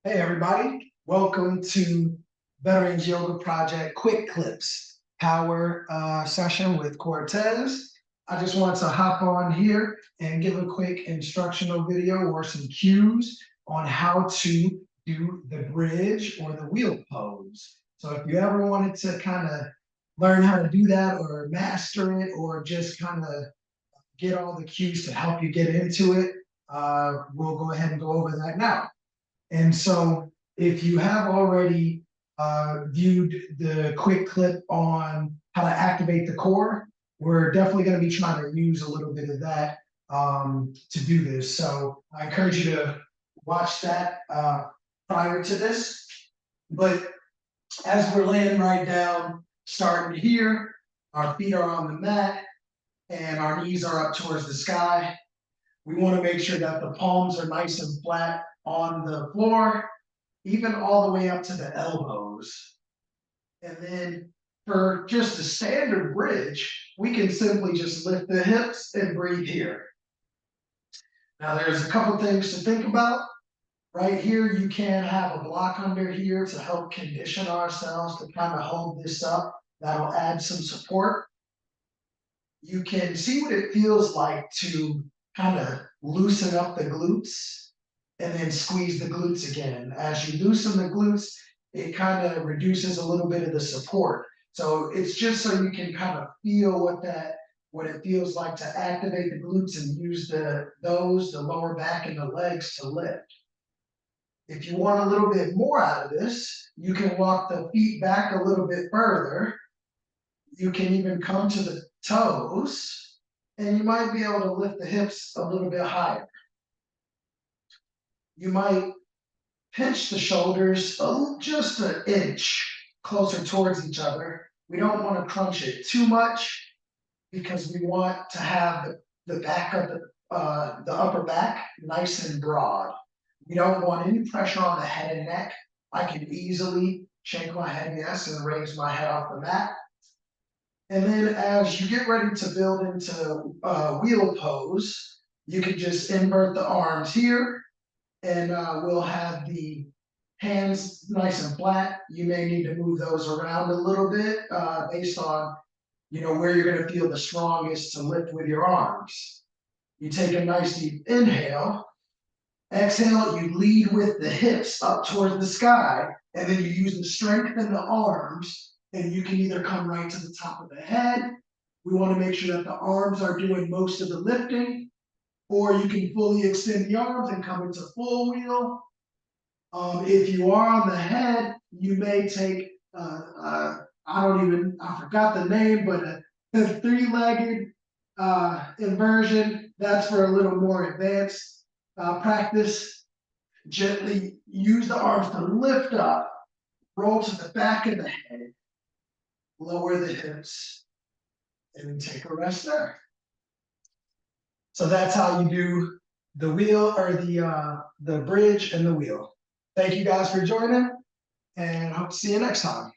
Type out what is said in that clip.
Hey everybody, welcome to Veterans Yoga Project Quick Clips Power session with Cortez. I just want to hop on here and give a quick instructional video or some cues on how to do the bridge or the wheel pose. So if you ever wanted to kind of learn how to do that or master it or just kind of get all the cues to help you get into it, we'll go ahead and go over that now. And so if you have already viewed the quick clip on how to activate the core, we're definitely going to be trying to use a little bit of that to do this. So I encourage you to watch that prior to this. But as we're laying right down, starting here, our feet are on the mat and our knees are up towards the sky. We want to make sure that the palms are nice and flat on the floor, even all the way up to the elbows. And then for just a standard bridge, we can simply just lift the hips and breathe here. Now there's a couple things to think about. Right here, you can have a block under here to help condition ourselves to kind of hold this up. That'll add some support. You can see what it feels like to kind of loosen up the glutes and then squeeze the glutes again. As you loosen the glutes, it kind of reduces a little bit of the support. So it's just so you can kind of feel what it feels like to activate the glutes and use the lower back and the legs to lift. If you want a little bit more out of this, you can walk the feet back a little bit further. You can even come to the toes, and you might be able to lift the hips a little bit higher. You might pinch the shoulders just an inch closer towards each other. We don't want to crunch it too much because we want to have the back of the upper back nice and broad. We don't want any pressure on the head and neck. I can easily shake my head yes and raise my head off the mat. And then as you get ready to build into wheel pose, you can just invert the arms here and we'll have the hands nice and flat. You may need to move those around a little bit based on where you're going to feel the strongest to lift with your arms. You take a nice deep inhale. Exhale, you lead with the hips up towards the sky, and then you use the strength in the arms, and you can either come right to the top of the head. We want to make sure that the arms are doing most of the lifting, or you can fully extend the arms and come into full wheel. If you are on the head, you may take, I forgot the name, but a three-legged inversion. That's for a little more advanced practice. Gently use the arms to lift up, roll to the back of the head, lower the hips, and take a rest there. So that's how you do the wheel or the bridge and the wheel. Thank you guys for joining, and hope to see you next time.